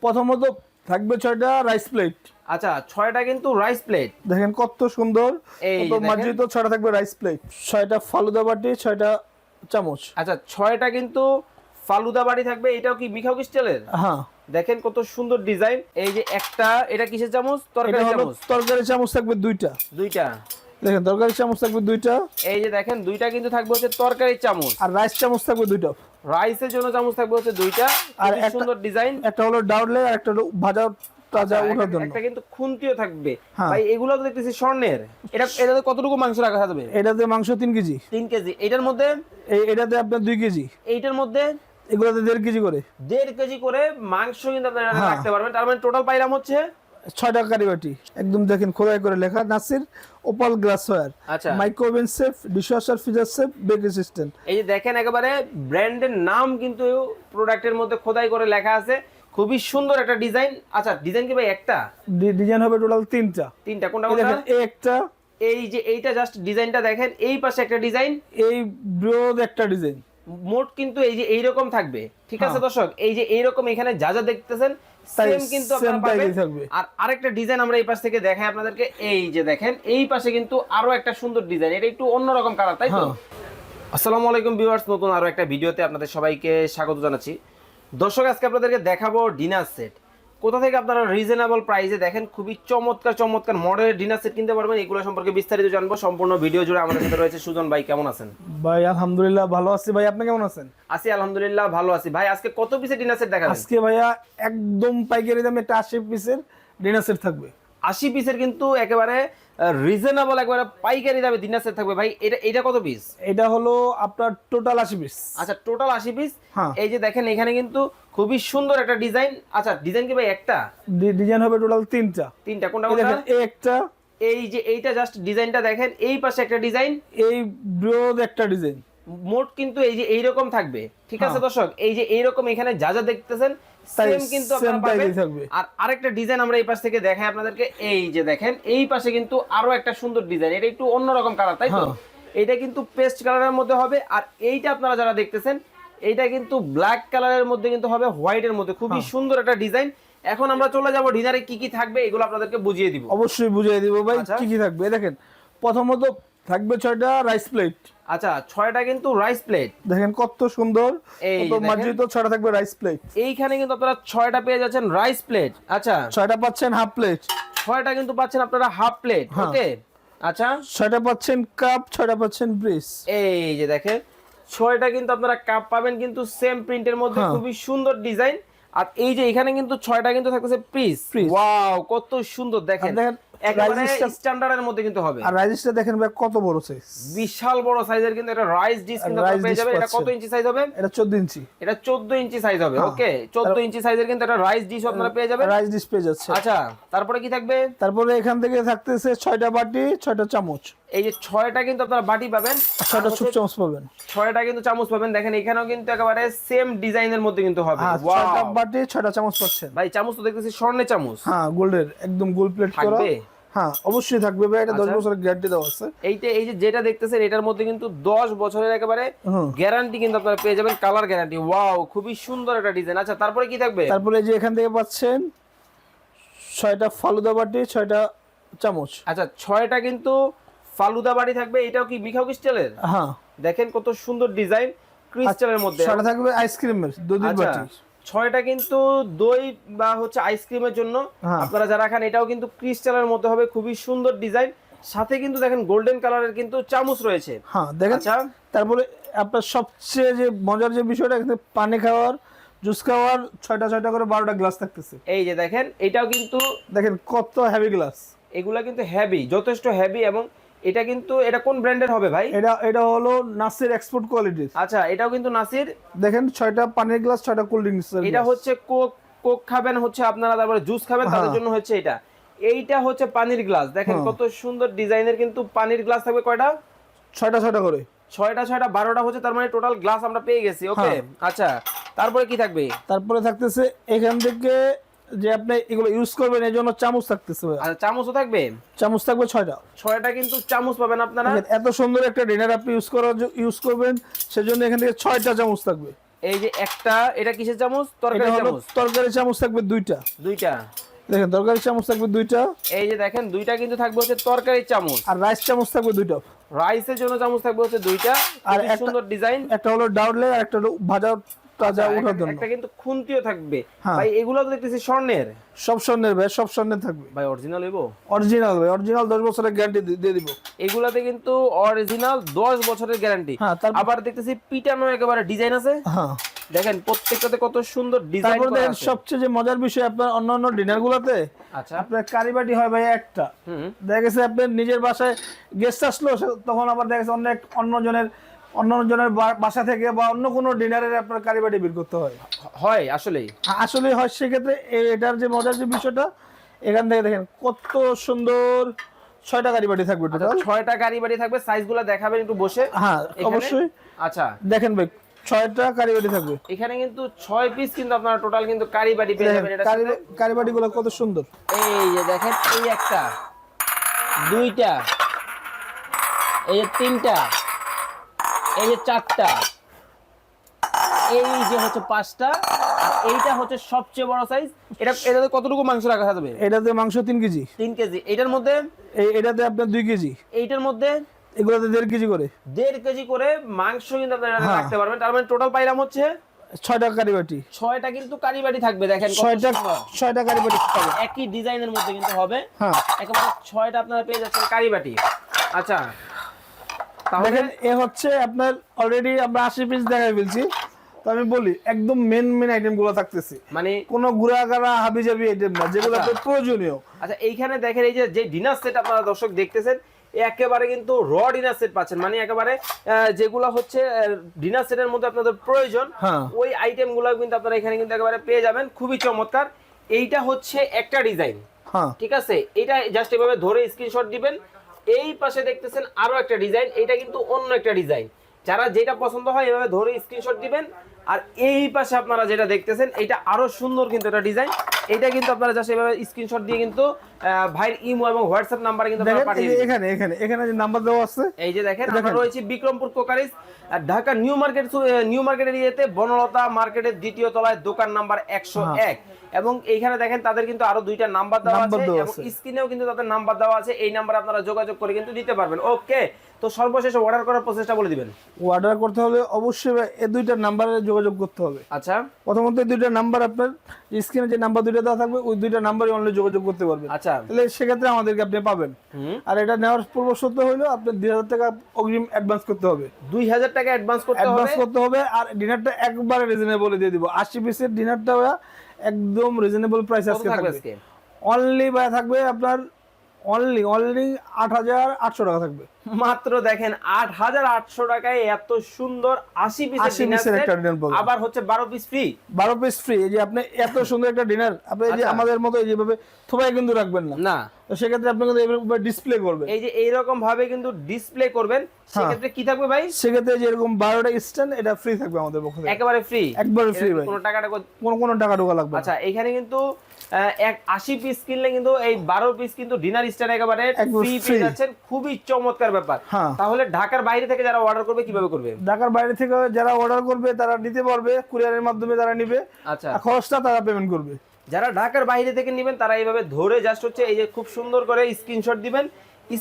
প্রথমত থাকবে 6টা রাইস প্লেট। আচ্ছা 6টা কিন্তু রাইস প্লেট, দেখেন কত সুন্দর, এই কত যে দেখেন। মার্জিত। 6টা থাকবে রাইস প্লেট, 6টা ফালুদা বাটি, 6টা চামচ। আচ্ছা 6টা কিন্তু ফালুদা বাড়ি থাকবে। এটাও কি মিখাও স্টাইলের? হ্যাঁ, দেখেন কত সুন্দর ডিজাইন। এই যে একটা, এটা কিসের চামচ? এটা তরকারি হলো চামচ। তরকারি চামচ থাকবে 2টা। দুইটা, দেখেন তরকারি চামচ থাকবে 2টা, এই যে দেখেন দুইটা কিন্তু থাকবে হচ্ছে তরকারি চামচ। আর রাইস চামচ থাকবে 2টা। রাইসের জন্য চামচ থাকবে হচ্ছে দুইটা। আর আর একটা- সুন্দর ডিজাইন। একটা হলো ডাউটলে, আর একটা হলো ভাজা তাজা ওঠার জন্য। একটা কিন্তু খুন্তিও থাকবে। হ্যাঁ। ভাই এগুলো তো দেখতেছি স্বর্ণের। এটাতে কতটুকু মাংস রাখা যাবে? এটাতে মাংস 3 কেজি। 3 কেজি। এটার মধ্যে, এটাতে আপনার 2 কেজি, এইটার মধ্যে এগুলোতে 1.5 কেজি করে। 1.5 কেজি করে মাংস কিন্তু আপনারা এটাতে হ্যাঁ। রাখতে পারবেন। তার মানে টোটাল পাইলাম হচ্ছে 6টা কারি বাটি, একদম দেখেন খোদাই করে লেখা নাসির ওপাল গ্লাসওয়্যার, আচ্ছা। Micro oven safe, dishwasher, freezer safe, bake resistant. এই যে দেখেন একেবারে ব্র্যান্ডের নাম কিন্তু প্রোডাক্টের মধ্যে খোদাই করে লেখা আছে। খুবই সুন্দর একটা ডিজাইন। আচ্ছা ডিজাইন কি ভাই একটা? ডিজাইন হবে টোটাল 3টা। তিনটা? কোনটা এই কোনটা? দেখেন, এই একটা, এই যে এইটা জাস্ট ডিজাইনটা দেখেন, এই পাশে একটা ডিজাইন, এই ব্রোড একটা ডিজাইন। মোট কিন্তু এই যে এইরকম থাকবে। ঠিক আছে হ্যাঁ। দর্শক, এই যে এইরকম এখানে যা যা দেখতেছেন তাই সেম কিন্তু আপনারা same type-ই পাবেন। থাকবে। আর আরেকটা ডিজাইন আমরা এই পাশ থেকে দেখাই আপনাদেরকে। এই যে দেখেন এই পাশে কিন্তু আরো একটা সুন্দর ডিজাইন, এটা একটু অন্যরকম কালার, তাই তো? হ্যাঁ। আসসালামু আলাইকুম ভিউয়ার্স, নতুন আরো একটা ভিডিওতে আপনাদের সবাইকে স্বাগত জানাচ্ছি। দর্শক আজকে আপনাদেরকে দেখাবো ডিনার সেট। কোথা থেকে আপনারা রিজনেবল প্রাইসে দেখেন খুবই চমৎকার চমৎকার মডেলের ডিনার সেট কিনতে পারবেন, এগুলো সম্পর্কে বিস্তারিত জানবো। সম্পূর্ণ ভিডিও জুড়ে আমাদের সাথে রয়েছে সুজন ভাই। কেমন আছেন ভাই? আলহামদুলিল্লাহ ভালো আছি ভাই, আপনি কেমন আছেন? আছি আলহামদুলিল্লাহ ভালো আছি। ভাই আজকে কত পিসের ডিনার সেট দেখাবেন? আজকে ভাইয়া একদম পাইকারি দামে একটা 80 পিসের ডিনার সেট থাকবে। 80 পিসের কিন্তু একেবারে রিজনেবল, একেবারে পাইকারি দামে ডিনার সেট থাকবে। ভাই এটা কত পিস? এটা হলো আপনার টোটাল 80 পিস। আচ্ছা টোটাল 80 পিস। হ্যাঁ। এই যে দেখেন এখানে কিন্তু খুবই সুন্দর একটা ডিজাইন। আচ্ছা ডিজাইন কি ভাই একটা? ডিজাইন হবে টোটাল 3টা। তিনটা? কোনটা এই কোনটা? দেখেন, এই একটা, এই যে এইটা জাস্ট ডিজাইনটা দেখেন, এই পাশে একটা ডিজাইন, এই ব্রোড একটা ডিজাইন। মোট কিন্তু এই যে এইরকম থাকবে। ঠিক আছে হ্যাঁ। দর্শক, এই যে এইরকম এখানে যা যা দেখতেছেন তাই সেম কিন্তু আপনারা same পাবেন। type-ই থাকবে। আর আরেকটা ডিজাইন আমরা এই পাশ থেকে দেখাই আপনাদেরকে। এই যে দেখেন এই পাশে কিন্তু আরো একটা সুন্দর ডিজাইন, এটা একটু অন্যরকম কালার, তাই তো? হ্যাঁ। এটা কিন্তু পেস্ট কালারের মধ্যে হবে। আর এইটা আপনারা যারা দেখতেছেন এইটা কিন্তু ব্ল্যাক কালারের মধ্যে কিন্তু হবে, হোয়াইটের মধ্যে। খুবই সুন্দর একটা ডিজাইন। এখন আমরা চলে যাব ডিনারে কি কি থাকবে এগুলো আপনাদেরকে বুঝিয়ে দিব। অবশ্যই বুঝিয়ে দিব ভাই আচ্ছা। কি কি থাকবে। এই দেখেন প্রথমত থাকবে 6টা রাইস প্লেট। আচ্ছা 6টা কিন্তু রাইস প্লেট, দেখেন কত সুন্দর, এই কত যে দেখেন। মার্জিত। 6টা থাকবে রাইস প্লেট, এইখানে কিন্তু আপনারা 6টা পেয়ে যাচ্ছেন রাইস প্লেট। আচ্ছা 6টা পাচ্ছেন হাফ প্লেট, 6টা কিন্তু পাচ্ছেন আপনারা হাফ প্লেট। হ্যাঁ। ওকে আচ্ছা 6টা পাচ্ছেন কাপ, 6টা পাচ্ছেন ব্রিজ। এই যে দেখেন 6টা কিন্তু আপনারা কাপ পাবেন কিন্তু সেম প্রিন্টের মধ্যে, হ্যাঁ। খুবই সুন্দর ডিজাইন। আর এই যে এখানে কিন্তু 6টা কিন্তু থাকতেছে পিস। Piece। ওয়াও কত সুন্দর দেখেন, আর দেখেন একেবারে রাইসটা- স্ট্যান্ডার্ডের মধ্যে কিন্তু হবে। আর রাইসটা দেখেন ভাই কত বড় সাইজ, বিশাল বড় সাইজের কিন্তু এটা রাইস ডিশ কিন্তু rice আপনারা পেয়ে dish যাবেন। এটা কত পাচ্ছেন। ইঞ্চি সাইজ হবে? এটা 14 ইঞ্চি এটা 14 ইঞ্চি সাইজ হবে। হ্যাঁ। ওকে 14 ইঞ্চি সাইজের কিন্তু এটা রাইস ডিশ আপনারা পেয়ে যাবেন। রাইস ডিশ পেয়ে যাচ্ছে। আচ্ছা তারপরে কি থাকবে? তারপরে এখান থেকে থাকতেছে 6টা বাটি, 6টা চামচ, এই যে 6টা কিন্তু আপনারা বাটি পাবেন, 6টা ছোট চামচ পাবেন। 6টা কিন্তু চামচ পাবেন। দেখেন এখানেও কিন্তু একেবারে সেম ডিজাইনের মধ্যে কিন্তু হবে। হ্যাঁ, ওয়াও 6টা বাটি, 6টা চামচ পাচ্ছেন। ভাই চামচ তো দেখতেছি স্বর্ণের চামচ। হ্যাঁ, গোল্ডের একদম গোল প্লেট করা। থাকবে? হ্যাঁ অবশ্যই থাকবে ভাই, এটা 10 আচ্ছা। বছরের গ্যারান্টি দেওয়া আছে। এই যে যেটা দেখতেছেন এটার মধ্যে কিন্তু 10 বছরের একেবারে হুম। গ্যারান্টি কিন্তু আপনারা পেয়ে যাবেন, কালার গ্যারান্টি। ওয়াও খুবই সুন্দর একটা ডিজাইন। আচ্ছা তারপরে কি থাকবে? তারপরে যে এখান থেকে পাচ্ছেন 6টা ফালুদা বাটি, 6টা চামচ। আচ্ছা 6টা কিন্তু ফালুদা বাড়ি থাকবে। এটাও কি মিখাও স্টাইলের? হ্যাঁ, দেখেন কত সুন্দর ডিজাইন ক্রিস্টালের মধ্যে। 6টা থাকবে আইসক্রিমের দুধের আচ্ছা বাটি। 6টা কিন্তু দই বা হচ্ছে আইসক্রিমের জন্য হ্যাঁ। আপনারা যারা খান, এটাও কিন্তু ক্রিস্টালের মধ্যে হবে, খুবই সুন্দর ডিজাইন। সাথে কিন্তু দেখেন গোল্ডেন কালারের কিন্তু চামচ রয়েছে। হ্যাঁ দেখেন। আচ্ছা তারপরে আপনার সবচেয়ে যে মজার যে বিষয়টা, এখানে পানি খাওয়ার, জুস খাওয়ার 6টা করে 12টা গ্লাস থাকতেছে। এই যে দেখেন এটাও কিন্তু, দেখেন কত হেভি গ্লাস। এগুলা কিন্তু হেভি, যথেষ্ট হেভি। এবং এটা কিন্তু, এটা কোন ব্র্যান্ডের হবে ভাই? এটা হলো নাসির এক্সপোর্ট কোয়ালিটির। আচ্ছা এটাও কিন্তু নাসির। দেখেন 6টা পানির গ্লাস, 6টা কোল্ড ড্রিঙ্কস। এটা হচ্ছে কোক খাবেন হচ্ছে আপনারা, তারপরে জুস খাবেন, তাদের হ্যাঁ। জন্য হচ্ছে এটা। এইটা হচ্ছে পানির গ্লাস। দেখেন হ্যাঁ। কত সুন্দর ডিজাইনের কিন্তু পানির গ্লাস থাকবে। কয়টা? 6টা করে। 6টা 12টা হচ্ছে, তার মানে টোটাল গ্লাস আমরা পেয়ে গেছি। ওকে হ্যাঁ। আচ্ছা তারপরে কি থাকবে? তারপরে থাকতেছে এখান থেকে যে আপনি এগুলো ইউজ করবেন এই জন্য চামচ থাকতেছে ভাই। আচ্ছা চামচও থাকবে। চামচ থাকবে 6টা। 6টা কিন্তু চামচ পাবেন আপনারা। এত সুন্দর একটা ডিনার আপনি ইউজ করবেন, সেজন্য এখান থেকে 6টা চামচ থাকবে। এই যে একটা, এটা কিসের চামচ? এটা তরকারি হলো চামচ। তরকারি চামচ থাকবে দুইটা। দুইটা। দেখেন তরকারি চামচ থাকবে দুইটা। এই যে দেখেন দুইটা কিন্তু থাকবে হচ্ছে তরকারি চামচ। আর রাইস চামচ থাকবে দুইটা। রাইসের জন্য চামচ থাকবে হচ্ছে দুইটা। আর আর একটা সুন্দর ডিজাইন। একটা হলো ডাউলে আর একটা হলো ভাজা তাজা ওঠার জন্য। একটা কিন্তু খুন্তিও থাকবে। হ্যাঁ। ভাই এগুলো তো দেখতেছি স্বর্ণের। সব স্বর্ণের ভাই, সব স্বর্ণের থাকবে ভাই অরিজিনাল এবো? অরিজিনাল ভাই, অরিজিনাল 10 বছরের গ্যারান্টি দিয়ে দিব। এগুলাতে কিন্তু অরিজিনাল 10 বছরের গ্যারান্টি। হ্যাঁ, আবার দেখতেছি পিটানো একেবারে ডিজাইন আছে। হ্যাঁ, দেখেন প্রত্যেকটাতে কত সুন্দর ডিজাইন তারপর করা দেখেন আছে। সবচেয়ে যে মজার বিষয়, আপনার অন্যান্য ডিনার গুলাতে আচ্ছা। আপনার কারিবাটি হয় ভাই একটা। হুম। দেখা গেছে আপনার নিজের বাসায় গেস্ট আসলো, তখন আবার দেখা গেছে অন্যজনের বাসা থেকে বা অন্য কোনো ডিনারের আপনার কারিবাটি বের করতে হয়। হয় আসলেই। আসলে হয়, সেক্ষেত্রে এটার যে মজার যে বিষয়টা, এখান থেকে দেখেন কত সুন্দর 6টা কারিবাটি থাকবে টোটাল। 6টা কারিবাটি থাকবে। সাইজগুলো দেখাবেন একটু বসে? হ্যাঁ এখানে? অবশ্যই। আচ্ছা দেখেন ভাই 6টা কারিবাটি থাকবে। এখানে কিন্তু 6 পিস কিন্তু আপনারা টোটাল কিন্তু কারিবাটি পেয়ে যাবেন। এটা কারিবাটি গুলো কত সুন্দর। এই যে দেখেন, এই একটা, দুইটা, এই যে তিনটা, এই যে চারটা, এই যে হচ্ছে 5টা, আর এইটা হচ্ছে সবচেয়ে বড় সাইজ। এটাতে কতটুকু মাংস রাখা যাবে? এটাতে মাংস 3 কেজি। 3 কেজি। এটার মধ্যে? এটাতে আপনার 2 কেজি। এইটার মধ্যে? এগুলোতে 1.5 কেজি করে। 1.5 কেজি করে মাংস কিন্তু আপনারা রাখতে পারবেন। তার মানে টোটাল পাইলাম হচ্ছে 6টা কারিবাটি। 6টা কিন্তু কারিবাটি থাকবে। দেখেন 6টা কারিবাটি থাকবে, একই ডিজাইনের মধ্যে কিন্তু হবে। হ্যাঁ একেবারে 6টা আপনারা পেয়ে যাচ্ছেন কারিবাটি। আচ্ছা দেখেন এ হচ্ছে আপনার অলরেডি আমরা 80 পিস দেখাই ফেলছি। তো আমি বলি একদম মেন আইটেম গুলো থাকতেছে, মানে কোনো গুড়াগাড়া হাবিজাবি আইটেম না, যেগুলো আচ্ছা। আপনার প্রয়োজনীয়। আচ্ছা এইখানে দেখেন এই যে ডিনার সেট আপনারা দর্শক দেখতেছেন, একেবারে কিন্তু র ডিনার সেট পাচ্ছেন। মানে একেবারে যেগুলো হচ্ছে ডিনার সেটের মধ্যে আপনাদের প্রয়োজন, হ্যাঁ। ওই আইটেম গুলো কিন্তু আপনারা এখানে কিন্তু একেবারে পেয়ে যাবেন। খুবই চমৎকার। এইটা হচ্ছে একটা ডিজাইন, হ্যাঁ ঠিক আছে? এটা জাস্ট এভাবে ধরে স্ক্রিনশট দিবেন। এই পাশে দেখতেছেন আরো একটা ডিজাইন, এটা কিন্তু অন্য একটা ডিজাইন। যারা যেটা পছন্দ হয় এভাবে ধরে স্ক্রিনশট দিবেন। আর এই পাশে আপনারা যেটা দেখতেছেন এটা আরো সুন্দর কিন্তু এটা ডিজাইন। এটা কিন্তু আপনারা জাস্ট এভাবে স্ক্রিনশট দিয়ে কিন্তু ভাইয়ের ইমো এবং হোয়াটসঅ্যাপ নাম্বারে কিন্তু আপনারা পাঠিয়ে দিবেন। এখানে যে নাম্বার দেওয়া আছে, এই যে দেখেন আমরা রয়েছি বিক্রমপুর কোকারিস, ঢাকা নিউ মার্কেট এরিয়াতে বনলতা মার্কেটের 2য় তলায়, দোকান নাম্বার 101। এবং এইখানে দেখেন তাদের কিন্তু আরো 2টা নাম্বার দেওয়া আছে এবং স্ক্রিনেও কিন্তু তাদের নাম্বার দেওয়া আছে। এই নাম্বারে আপনারা যোগাযোগ করে কিন্তু দিতে পারবেন। ওকে, তো সর্বশেষ অর্ডার করার প্রসেসটা বলে দিবেন। অর্ডার করতে হলে অবশ্যই এই 2টা নাম্বারে যোগাযোগ করতে হবে। আচ্ছা প্রথমত এই 2টা নাম্বার, আপনার স্ক্রিনে যে নাম্বার 2টা দেওয়া থাকবে ওই 2টা নাম্বারে অনলি যোগাযোগ করতে পারবেন। আচ্ছা, তাহলে সেক্ষেত্রে আমাদেরকে আপনি পাবেন। আর এটা নেওয়ার পূর্ব শর্ত হলো আপনার 2000 টাকা অগ্রিম অ্যাডভান্স করতে হবে। 2000 টাকা অ্যাডভান্স করতে হবে। আর ডিনারটা একবারে রিজনেবল দিয়ে দিব। 80 পিসের ডিনারটা একদম রিজনেবল প্রাইস আজকে থাকবে। অনলি থাকবে আপনার অনলি 8800 টাকা থাকবে মাত্র। দেখেন 8800 টাকায় এত সুন্দর 80 পিসের একটা ডিনার পাবেন। আবার হচ্ছে 12 পিস ফ্রি। 12 piece free. এই যে আপনি এত সুন্দর একটা ডিনার আপনি এই যে আমাদের মতো যেভাবে থোবায় কিন্তু রাখবেন না, তো সেক্ষেত্রে আপনি কিন্তু এইভাবে ডিসপ্লে করবেন। এই যে এইরকম ভাবে কিন্তু ডিসপ্লে করবেন। সেক্ষেত্রে কি থাকবে ভাই? সেক্ষেত্রে যে এরকম 12টা স্ট্যান্ড, এটা ফ্রি থাকবে আমাদের পক্ষ থেকে। একেবারে ফ্রি, একবারে ফ্রি ভাই, কোনো টাকা ঢোকা লাগবে। আচ্ছা এখানে কিন্তু 80 পিস কিনলে কিন্তু এই 12 পিস কিন্তু ডিনার স্ট্যান্ড একেবারে ফ্রি পেয়ে যাচ্ছেন। খুবই চমৎকার ব্যাপার। তাহলে ঢাকার বাইরে থেকে যারা অর্ডার করবে কিভাবে করবে? ঢাকার বাইরে থেকে যারা অর্ডার করবে তারা নিতে পারবে, কুরিয়ারের মাধ্যমে তারা নিবে। আচ্ছা, খরচটা তারা পেমেন্ট করবে। যারা ঢাকার বাইরে থেকে নেবেন তারা এইভাবে ধরে জাস্ট হচ্ছে এই যে খুব সুন্দর করে স্ক্রিনশট দিবেন।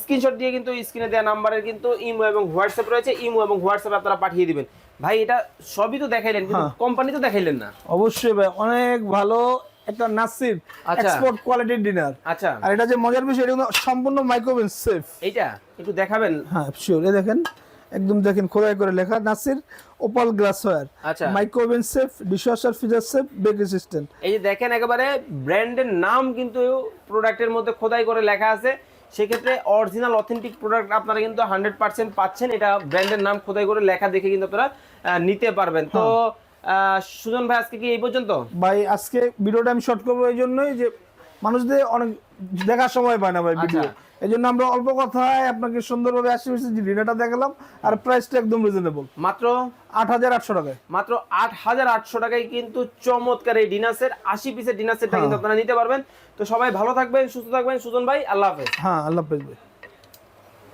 স্ক্রিনশট দিয়ে কিন্তু স্ক্রিনে দেওয়া নাম্বারের কিন্তু ইমো এবং হোয়াটসঅ্যাপ রয়েছে, ইমো এবং হোয়াটসঅ্যাপে আপনারা পাঠিয়ে দিবেন। ভাই এটা সবই তো দেখাইলেন, কিন্তু কোম্পানি তো দেখাইলেন না। অবশ্যই ভাই, অনেক ভালো একটা নাসির এক্সপোর্ট কোয়ালিটির ডিনার। আচ্ছা, আর এটা যে মজার বিষয়, এটা সম্পূর্ণ মাইক্রোওয়েভ সেফ। এইটা একটু দেখাবেন? হ্যাঁ শিওর। এই দেখেন একদম দেখেন খোদাই করে লেখা নাসির ওপাল গ্লাসওয়্যার। আচ্ছা, microwave safe, dishwasher, freezer safe, bake resistant. এই যে দেখেন একেবারে ব্র্যান্ডের নাম কিন্তু প্রোডাক্টের মধ্যে খোদাই করে লেখা আছে। সেক্ষেত্রে অরিজিনাল অথেন্টিক প্রোডাক্ট আপনারা কিন্তু 100% পাচ্ছেন। এটা ব্র্যান্ডের নাম খোদাই করে লেখা দেখে কিন্তু আপনারা নিতে পারবেন। তো সুজন ভাই আজকে কি এই পর্যন্ত? ভাই আজকে ভিডিওটা আমি শর্ট করবো এই জন্যই যে মানুষদের অনেক দেখার সময় পায় না ভাই ভিডিও, এই জন্য আমরা অল্প কথায় আপনাকে সুন্দরভাবে 80 পিসের ডিনারটা দেখালাম। আর প্রাইসটা একদম রিজনেবল, মাত্র 8800 টাকায়। মাত্র 8800 টাকায় কিন্তু চমৎকার এই ডিনার সেট, 80 পিসের ডিনার সেটটা কিন্তু আপনারা নিতে পারবেন। তো সবাই ভালো থাকবেন, সুস্থ থাকবেন। সুজন ভাই আল্লাহ হাফেজ। হ্যাঁ আল্লাহ হাফেজ ভাই।